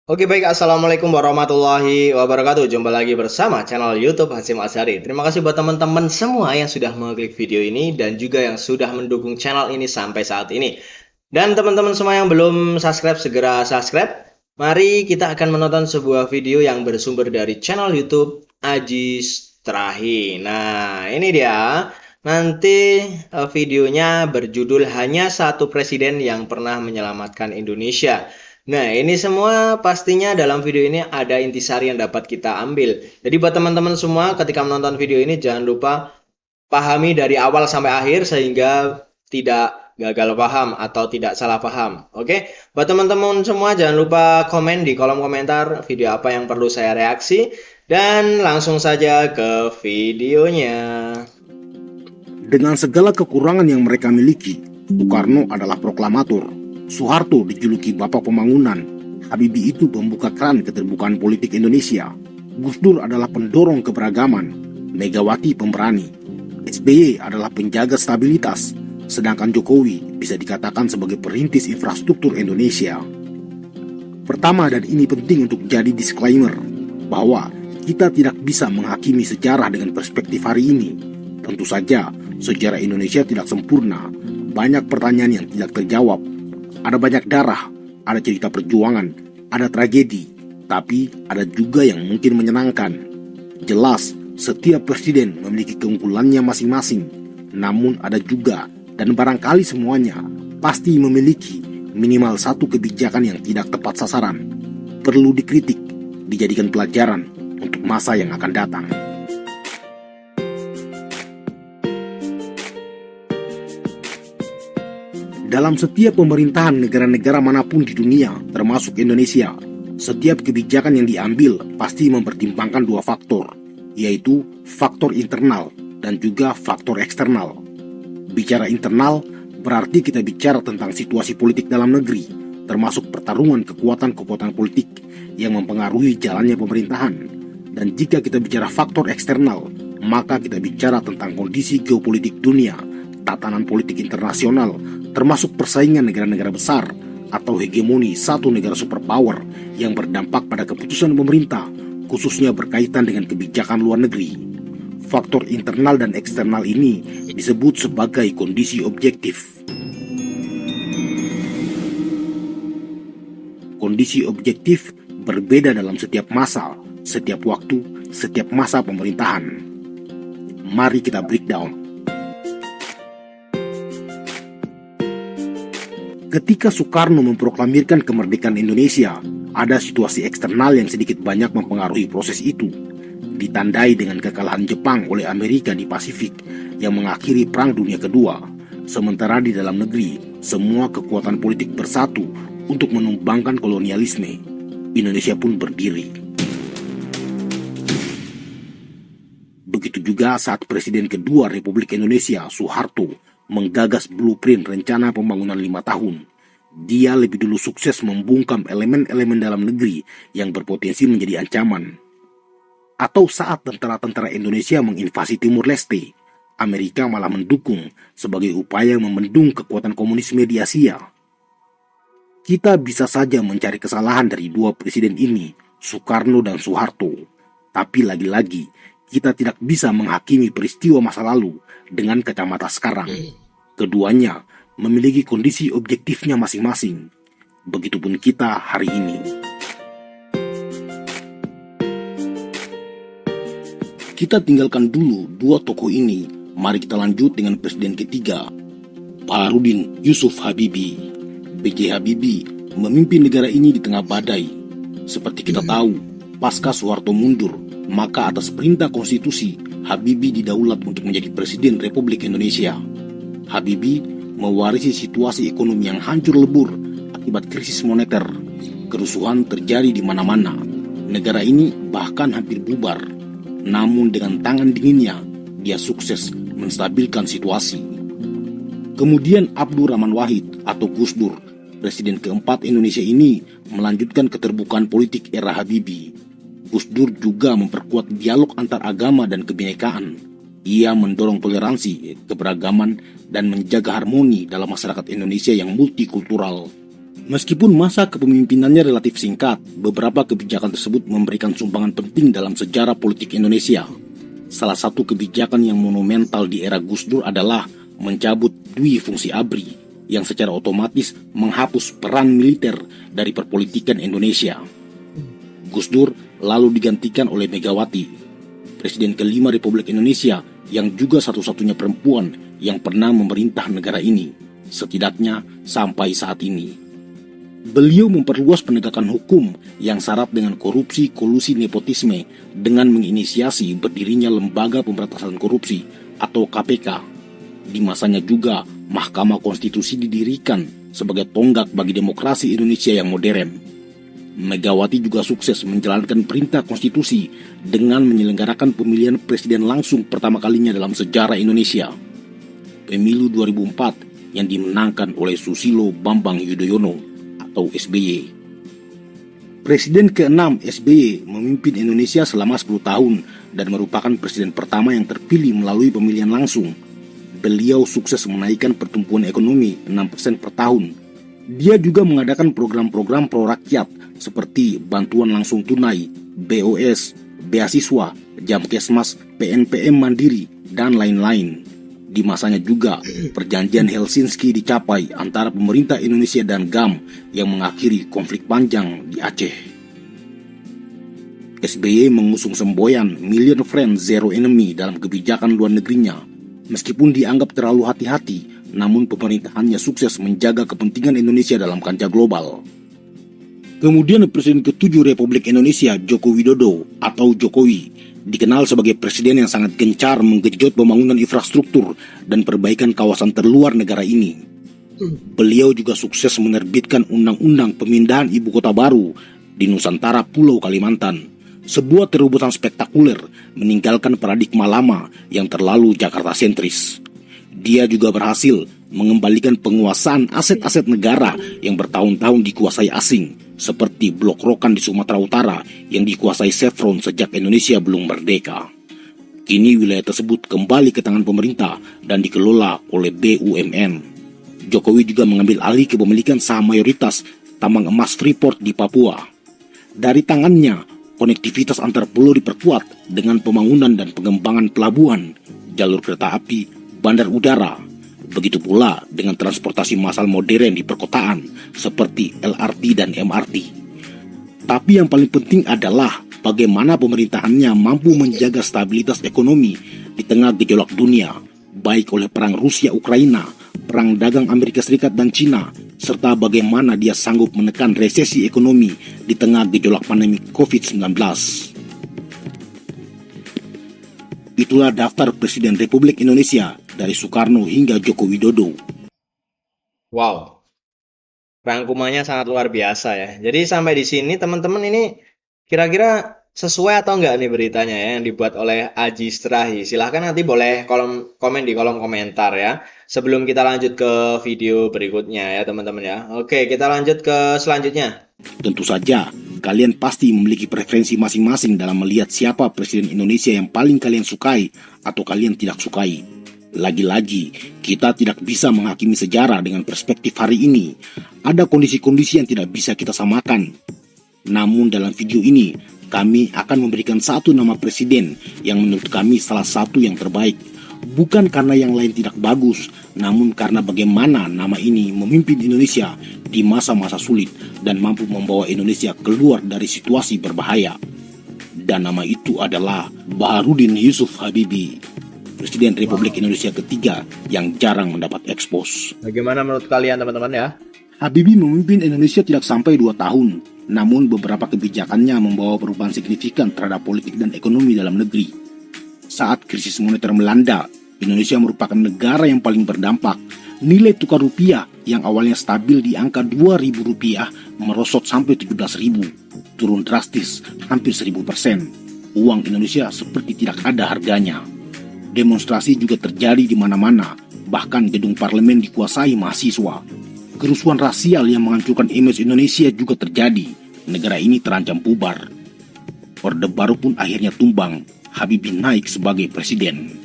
Oke baik, Assalamualaikum warahmatullahi wabarakatuh. Jumpa lagi bersama channel YouTube Hasyim Asyari. Terima kasih buat teman-teman semua yang sudah mengklik video ini dan juga yang sudah mendukung channel ini sampai saat ini. Dan teman-teman semua yang belum subscribe, segera subscribe. Mari kita akan menonton sebuah video yang bersumber dari channel YouTube Ajis Trahi. Nah, ini dia. Nanti videonya berjudul Hanya Satu Presiden yang Pernah Menyelamatkan Indonesia. Nah, ini semua pastinya dalam video ini ada intisari yang dapat kita ambil. Jadi buat teman-teman semua ketika menonton video ini jangan lupa pahami dari awal sampai akhir sehingga tidak gagal paham atau tidak salah paham. Oke, buat teman-teman semua jangan lupa komen di kolom komentar video apa yang perlu saya reaksi dan langsung saja ke videonya. Dengan segala kekurangan yang mereka miliki, Soekarno adalah proklamator. Soeharto dijuluki Bapak Pembangunan. Habibie itu pembuka keran keterbukaan politik Indonesia. Gus Dur adalah pendorong keberagaman. Megawati pemberani. SBY adalah penjaga stabilitas. Sedangkan Jokowi bisa dikatakan sebagai perintis infrastruktur Indonesia. Pertama, dan ini penting untuk jadi disclaimer, bahwa kita tidak bisa menghakimi sejarah dengan perspektif hari ini. Tentu saja, sejarah Indonesia tidak sempurna. Banyak pertanyaan yang tidak terjawab. Ada banyak darah, ada cerita perjuangan, ada tragedi, tapi ada juga yang mungkin menyenangkan. Jelas, setiap presiden memiliki keunggulannya masing-masing. Namun ada juga, dan barangkali semuanya, pasti memiliki minimal satu kebijakan yang tidak tepat sasaran. Perlu dikritik, dijadikan pelajaran untuk masa yang akan datang. Dalam setiap pemerintahan negara-negara manapun di dunia, termasuk Indonesia, setiap kebijakan yang diambil pasti mempertimbangkan dua faktor, yaitu faktor internal dan juga faktor eksternal. Bicara internal berarti kita bicara tentang situasi politik dalam negeri, termasuk pertarungan kekuatan-kekuatan politik yang mempengaruhi jalannya pemerintahan. Dan jika kita bicara faktor eksternal, maka kita bicara tentang kondisi geopolitik dunia, tatanan politik internasional, termasuk persaingan negara-negara besar atau hegemoni satu negara superpower yang berdampak pada keputusan pemerintah, khususnya berkaitan dengan kebijakan luar negeri. Faktor internal dan eksternal ini disebut sebagai kondisi objektif. Kondisi objektif berbeda dalam setiap masa, setiap waktu, setiap masa pemerintahan. Mari kita breakdown. Ketika Soekarno memproklamirkan kemerdekaan Indonesia, ada situasi eksternal yang sedikit banyak mempengaruhi proses itu. Ditandai dengan kekalahan Jepang oleh Amerika di Pasifik yang mengakhiri Perang Dunia Kedua. Sementara di dalam negeri, semua kekuatan politik bersatu untuk menumbangkan kolonialisme. Indonesia pun berdiri. Begitu juga saat Presiden kedua Republik Indonesia, Soeharto, menggagas blueprint rencana pembangunan 5 tahun. Dia lebih dulu sukses membungkam elemen-elemen dalam negeri yang berpotensi menjadi ancaman. Atau saat tentara-tentara Indonesia menginvasi Timur Leste, Amerika malah mendukung sebagai upaya membendung kekuatan komunisme di Asia. Kita bisa saja mencari kesalahan dari dua presiden ini, Soekarno dan Soeharto. Tapi lagi-lagi, kita tidak bisa menghakimi peristiwa masa lalu dengan kacamata sekarang. Keduanya memiliki kondisi objektifnya masing-masing. Begitupun kita hari ini. Kita tinggalkan dulu dua tokoh ini. Mari kita lanjut dengan presiden ketiga, Baharudin Yusuf Habibie. B.J. Habibie memimpin negara ini di tengah badai. Seperti kita tahu, pasca Soeharto mundur, maka atas perintah konstitusi, Habibie didaulat untuk menjadi Presiden Republik Indonesia. Habibie mewarisi situasi ekonomi yang hancur lebur akibat krisis moneter. Kerusuhan terjadi di mana-mana. Negara ini bahkan hampir bubar. Namun dengan tangan dinginnya, dia sukses menstabilkan situasi. Kemudian Abdurrahman Wahid atau Gus Dur, Presiden keempat Indonesia ini, melanjutkan keterbukaan politik era Habibie. Gus Dur juga memperkuat dialog antar agama dan kebinekaan. Ia mendorong toleransi, keberagaman, dan menjaga harmoni dalam masyarakat Indonesia yang multikultural. Meskipun masa kepemimpinannya relatif singkat, beberapa kebijakan tersebut memberikan sumbangan penting dalam sejarah politik Indonesia. Salah satu kebijakan yang monumental di era Gus Dur adalah mencabut dui fungsi ABRI, yang secara otomatis menghapus peran militer dari perpolitikan Indonesia. Gus Dur lalu digantikan oleh Megawati, Presiden kelima Republik Indonesia yang juga satu-satunya perempuan yang pernah memerintah negara ini, setidaknya sampai saat ini. Beliau memperluas penegakan hukum yang syarat dengan korupsi, kolusi, nepotisme dengan menginisiasi berdirinya Lembaga Pemberantasan Korupsi atau KPK. Di masanya juga Mahkamah Konstitusi didirikan sebagai tonggak bagi demokrasi Indonesia yang modern. Megawati juga sukses menjalankan perintah konstitusi dengan menyelenggarakan pemilihan presiden langsung pertama kalinya dalam sejarah Indonesia. Pemilu 2004 yang dimenangkan oleh Susilo Bambang Yudhoyono atau SBY. Presiden ke-6 SBY memimpin Indonesia selama 10 tahun dan merupakan presiden pertama yang terpilih melalui pemilihan langsung. Beliau sukses menaikkan pertumbuhan ekonomi 6% per tahun. Dia juga mengadakan program-program pro-rakyat seperti bantuan langsung tunai, BOS, beasiswa, Jamkesmas, PNPM Mandiri, dan lain-lain. Di masanya juga, perjanjian Helsinki dicapai antara pemerintah Indonesia dan GAM yang mengakhiri konflik panjang di Aceh. SBY mengusung semboyan Million Friends Zero Enemy dalam kebijakan luar negerinya. Meskipun dianggap terlalu hati-hati, namun pemerintahannya sukses menjaga kepentingan Indonesia dalam kancah global. Kemudian Presiden ke-7 Republik Indonesia, Joko Widodo atau Jokowi, dikenal sebagai presiden yang sangat gencar menggenjot pembangunan infrastruktur dan perbaikan kawasan terluar negara ini. Beliau juga sukses menerbitkan undang-undang pemindahan ibu kota baru di Nusantara Pulau Kalimantan, sebuah terobosan spektakuler meninggalkan paradigma lama yang terlalu Jakarta sentris. Dia juga berhasil mengembalikan penguasaan aset-aset negara yang bertahun-tahun dikuasai asing, seperti Blok Rokan di Sumatera Utara yang dikuasai Chevron sejak Indonesia belum merdeka. Kini wilayah tersebut kembali ke tangan pemerintah dan dikelola oleh BUMN. Jokowi juga mengambil alih kepemilikan saham mayoritas tambang emas Freeport di Papua. Dari tangannya, konektivitas antar pulau diperkuat dengan pembangunan dan pengembangan pelabuhan, jalur kereta api, bandar udara. Begitu pula dengan transportasi massal modern di perkotaan seperti LRT dan MRT. Tapi yang paling penting adalah bagaimana pemerintahannya mampu menjaga stabilitas ekonomi di tengah gejolak dunia, baik oleh perang Rusia-Ukraina, perang dagang Amerika Serikat dan Cina, serta bagaimana dia sanggup menekan resesi ekonomi di tengah gejolak pandemi COVID-19. Itulah daftar Presiden Republik Indonesia dari Soekarno hingga Joko Widodo. Wow, rangkumannya sangat luar biasa ya. Jadi sampai di sini teman-teman ini kira-kira sesuai atau enggak nih beritanya ya yang dibuat oleh Aji Strahi? Silahkan nanti boleh komen di kolom komentar ya. Sebelum kita lanjut ke video berikutnya ya teman-teman ya. Oke, kita lanjut ke selanjutnya. Tentu saja, kalian pasti memiliki preferensi masing-masing dalam melihat siapa Presiden Indonesia yang paling kalian sukai atau kalian tidak sukai. Lagi-lagi, kita tidak bisa menghakimi sejarah dengan perspektif hari ini. Ada kondisi-kondisi yang tidak bisa kita samakan. Namun dalam video ini, kami akan memberikan satu nama presiden yang menurut kami salah satu yang terbaik. Bukan karena yang lain tidak bagus, namun karena bagaimana nama ini memimpin Indonesia di masa-masa sulit dan mampu membawa Indonesia keluar dari situasi berbahaya. Dan nama itu adalah Baharudin Yusuf Habibie, Presiden Republik Indonesia ketiga yang jarang mendapat ekspos. Bagaimana menurut kalian teman-teman ya? Habibie memimpin Indonesia tidak sampai 2 tahun, namun beberapa kebijakannya membawa perubahan signifikan terhadap politik dan ekonomi dalam negeri. Saat krisis moneter melanda, Indonesia merupakan negara yang paling berdampak. Nilai tukar rupiah yang awalnya stabil di angka Rp2.000 merosot sampai 17.000, turun drastis hampir 1000%. Uang Indonesia seperti tidak ada harganya. Demonstrasi juga terjadi di mana-mana, bahkan gedung parlemen dikuasai mahasiswa. Kerusuhan rasial yang menghancurkan image Indonesia juga terjadi. Negara ini terancam bubar. Orde Baru pun akhirnya tumbang. Habibie naik sebagai presiden.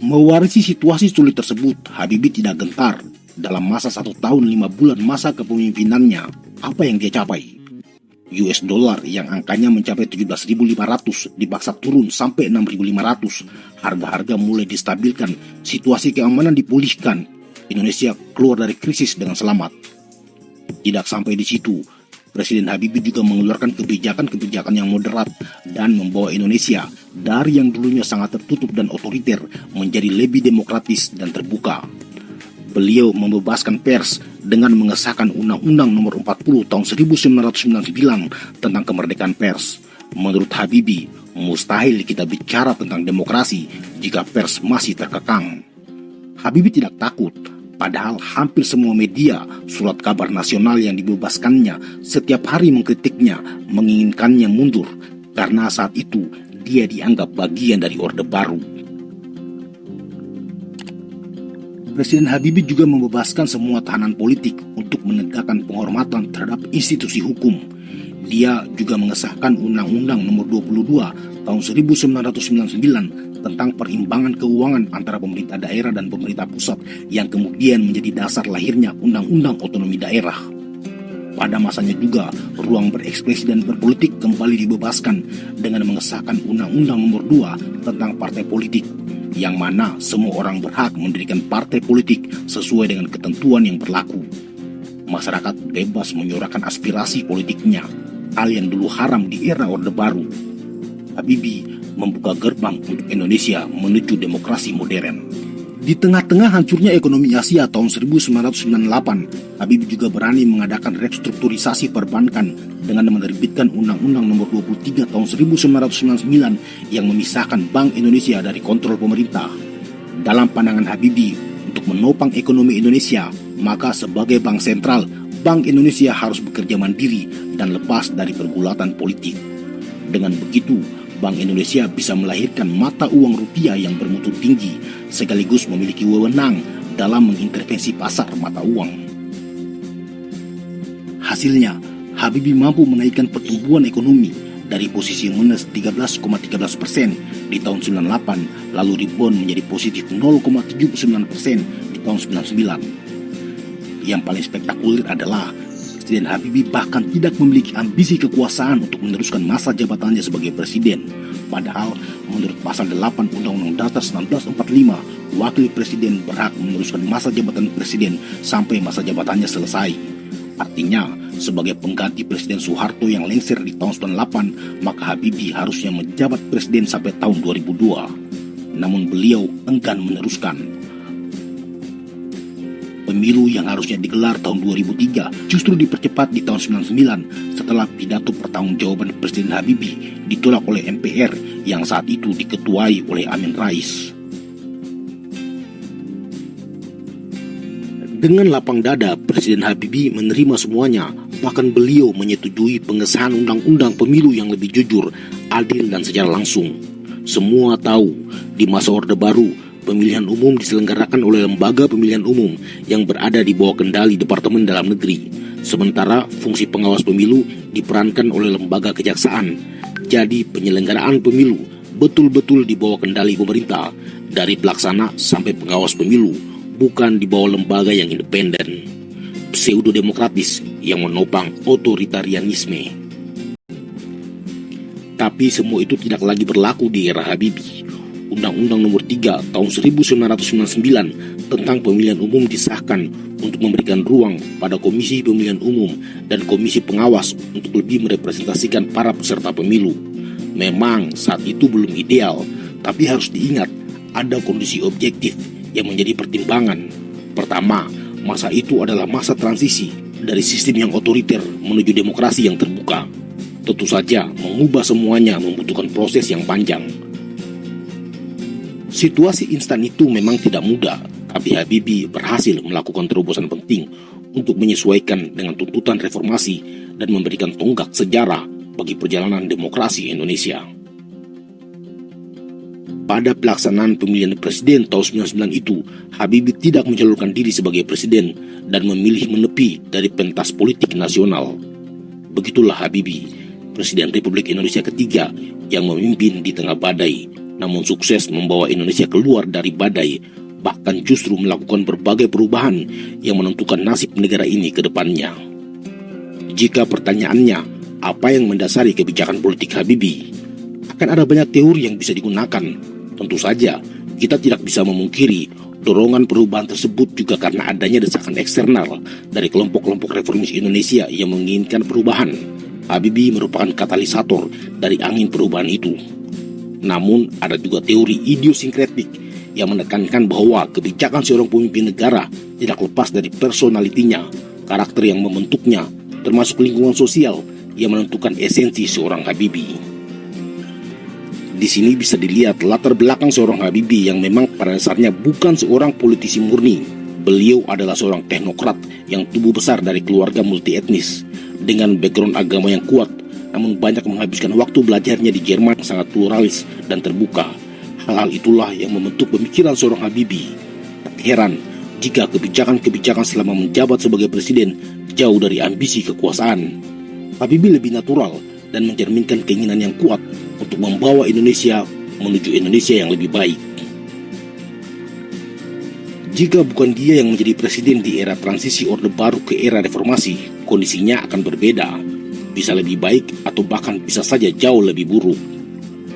Mewarisi situasi sulit tersebut, Habibie tidak gentar. dalam masa 1 tahun 5 bulan masa kepemimpinannya, apa yang dia capai? US dollar yang angkanya mencapai 17.500 dipaksa turun sampai 6.500. Harga-harga mulai distabilkan, situasi keamanan dipulihkan. Indonesia keluar dari krisis dengan selamat. Tidak sampai di situ, Presiden Habibie juga mengeluarkan kebijakan-kebijakan yang moderat dan membawa Indonesia dari yang dulunya sangat tertutup dan otoriter menjadi lebih demokratis dan terbuka. Beliau membebaskan pers dengan mengesahkan Undang-Undang Nomor 40 Tahun 1999 tentang kemerdekaan pers. Menurut Habibie, mustahil kita bicara tentang demokrasi jika pers masih terkekang. Habibie tidak takut, padahal hampir semua media, surat kabar nasional yang dibebaskannya setiap hari mengkritiknya, menginginkannya mundur, karena saat itu dia dianggap bagian dari Orde Baru. Presiden Habibie juga membebaskan semua tahanan politik untuk menegakkan penghormatan terhadap institusi hukum. Dia juga mengesahkan Undang-Undang Nomor 22 Tahun 1999 tentang perimbangan keuangan antara pemerintah daerah dan pemerintah pusat yang kemudian menjadi dasar lahirnya Undang-Undang Otonomi Daerah. Pada masanya juga, ruang berekspresi dan berpolitik kembali dibebaskan dengan mengesahkan Undang-Undang Nomor 2 tentang partai politik, yang mana semua orang berhak mendirikan partai politik sesuai dengan ketentuan yang berlaku. Masyarakat bebas menyuarakan aspirasi politiknya, hal yang dulu haram di era Orde Baru. Habibie membuka gerbang untuk Indonesia menuju demokrasi modern. Di tengah-tengah hancurnya ekonomi Asia tahun 1998, Habibie juga berani mengadakan restrukturisasi perbankan dengan menerbitkan Undang-Undang Nomor 23 Tahun 1999 yang memisahkan Bank Indonesia dari kontrol pemerintah. Dalam pandangan Habibie, untuk menopang ekonomi Indonesia, maka sebagai bank sentral, Bank Indonesia harus bekerja mandiri dan lepas dari pergulatan politik. Dengan begitu, Bank Indonesia bisa melahirkan mata uang rupiah yang bermutu tinggi, sekaligus memiliki wewenang dalam mengintervensi pasar mata uang. Hasilnya, Habibie mampu menaikkan pertumbuhan ekonomi dari posisi minus 13,13% di tahun 98, lalu rebound menjadi positif 0,79% di tahun 99. Yang paling spektakuler adalah Presiden Habibie bahkan tidak memiliki ambisi kekuasaan untuk meneruskan masa jabatannya sebagai presiden. Padahal menurut pasal 8 Undang-Undang Dasar 1945, wakil presiden berhak meneruskan masa jabatan presiden sampai masa jabatannya selesai. Artinya, sebagai pengganti Presiden Soeharto yang lengser di tahun 98, maka Habibie harusnya menjabat presiden sampai tahun 2002. Namun beliau enggan meneruskan. Pemilu yang harusnya digelar tahun 2003 justru dipercepat di tahun 99 setelah pidato pertanggungjawaban Presiden Habibie ditolak oleh MPR yang saat itu diketuai oleh Amin Rais. Dengan lapang dada, Presiden Habibie menerima semuanya, bahkan beliau menyetujui pengesahan undang-undang pemilu yang lebih jujur, adil dan secara langsung. Semua tahu, di masa Orde Baru, pemilihan umum diselenggarakan oleh lembaga pemilihan umum yang berada di bawah kendali Departemen Dalam Negeri. Sementara fungsi pengawas pemilu diperankan oleh lembaga kejaksaan. Jadi penyelenggaraan pemilu betul-betul di bawah kendali pemerintah, dari pelaksana sampai pengawas pemilu, bukan di bawah lembaga yang independen. Pseudo-demokratis yang menopang otoritarianisme. Tapi semua itu tidak lagi berlaku di era Habibie. Undang-Undang Nomor 3 Tahun 1999 tentang pemilihan umum disahkan untuk memberikan ruang pada Komisi Pemilihan Umum dan Komisi Pengawas untuk lebih merepresentasikan para peserta pemilu. Memang saat itu belum ideal, tapi harus diingat ada kondisi objektif yang menjadi pertimbangan. Pertama, masa itu adalah masa transisi dari sistem yang otoriter menuju demokrasi yang terbuka. Tentu saja mengubah semuanya membutuhkan proses yang panjang. Situasi instan itu memang tidak mudah, tapi Habibie berhasil melakukan terobosan penting untuk menyesuaikan dengan tuntutan reformasi dan memberikan tonggak sejarah bagi perjalanan demokrasi Indonesia. Pada pelaksanaan pemilihan presiden tahun 99 itu, Habibie tidak mencalonkan diri sebagai presiden dan memilih menepi dari pentas politik nasional. Begitulah Habibie, Presiden Republik Indonesia ketiga yang memimpin di tengah badai, namun sukses membawa Indonesia keluar dari badai, bahkan justru melakukan berbagai perubahan yang menentukan nasib negara ini ke depannya. Jika pertanyaannya, apa yang mendasari kebijakan politik Habibie? Akan ada banyak teori yang bisa digunakan. Tentu saja, kita tidak bisa memungkiri dorongan perubahan tersebut juga karena adanya desakan eksternal dari kelompok-kelompok reformis Indonesia yang menginginkan perubahan. Habibie merupakan katalisator dari angin perubahan itu. Namun, ada juga teori idiosinkretik yang menekankan bahwa kebijakan seorang pemimpin negara tidak lepas dari personalitinya, karakter yang membentuknya, termasuk lingkungan sosial yang menentukan esensi seorang Habibie. Di sini bisa dilihat latar belakang seorang Habibie yang memang pada dasarnya bukan seorang politisi murni. Beliau adalah seorang teknokrat yang tumbuh besar dari keluarga multietnis dengan background agama yang kuat, namun banyak menghabiskan waktu belajarnya di Jerman yang sangat pluralis dan terbuka. Hal-hal itulah yang membentuk pemikiran seorang Habibie. Tak heran jika kebijakan-kebijakan selama menjabat sebagai presiden jauh dari ambisi kekuasaan. Habibie lebih natural dan mencerminkan keinginan yang kuat untuk membawa Indonesia menuju Indonesia yang lebih baik. Jika bukan dia yang menjadi presiden di era transisi Orde Baru ke era reformasi, kondisinya akan berbeda. Bisa lebih baik atau bahkan bisa saja jauh lebih buruk.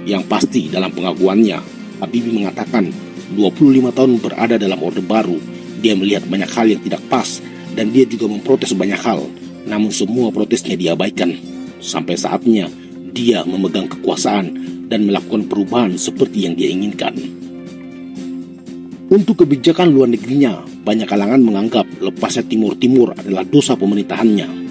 Yang pasti dalam pengakuannya, Habibie mengatakan 25 tahun berada dalam Orde Baru, dia melihat banyak hal yang tidak pas dan dia juga memprotes banyak hal. Namun semua protesnya diabaikan. Sampai saatnya dia memegang kekuasaan dan melakukan perubahan seperti yang dia inginkan. Untuk kebijakan luar negerinya, banyak kalangan menganggap lepasnya Timur Timur adalah dosa pemerintahannya.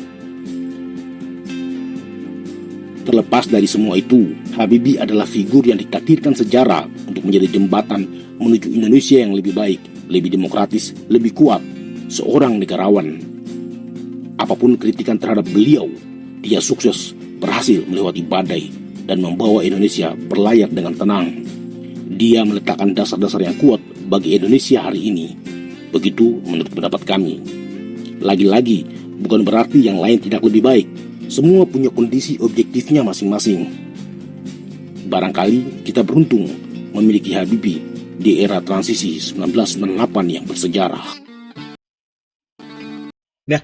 Terlepas dari semua itu, Habibie adalah figur yang ditakdirkan sejarah untuk menjadi jembatan menuju Indonesia yang lebih baik, lebih demokratis, lebih kuat, seorang negarawan. Apapun kritikan terhadap beliau, dia sukses berhasil melewati badai dan membawa Indonesia berlayar dengan tenang. Dia meletakkan dasar-dasar yang kuat bagi Indonesia hari ini. Begitu menurut pendapat kami. Lagi-lagi, bukan berarti yang lain tidak lebih baik. Semua punya kondisi objektifnya masing-masing. Barangkali kita beruntung memiliki Habibie di era transisi 1998 yang bersejarah. Nah,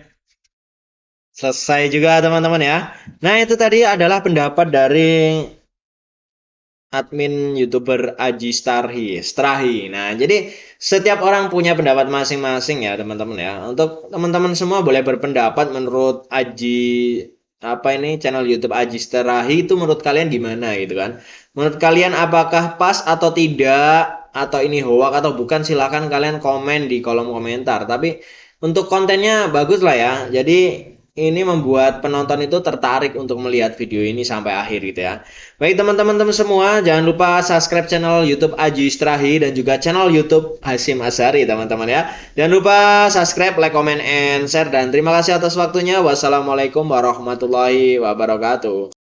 selesai juga teman-teman ya. Nah, itu tadi adalah pendapat dari admin YouTuber Aji Strahi. Nah, jadi setiap orang punya pendapat masing-masing ya teman-teman ya. Untuk teman-teman semua boleh berpendapat menurut channel YouTube Aji Strahi itu menurut kalian gimana gitu kan. Menurut kalian apakah pas atau tidak, atau ini hoax atau bukan, silahkan kalian komen di kolom komentar. Tapi untuk kontennya bagus lah ya. Jadi ini membuat penonton itu tertarik untuk melihat video ini sampai akhir gitu ya. Baik teman-teman semua, jangan lupa subscribe channel YouTube Aji Strahi dan juga channel YouTube Hasyim Asyari teman-teman ya. Jangan lupa subscribe, like, comment, and share. Dan terima kasih atas waktunya. Wassalamualaikum warahmatullahi wabarakatuh.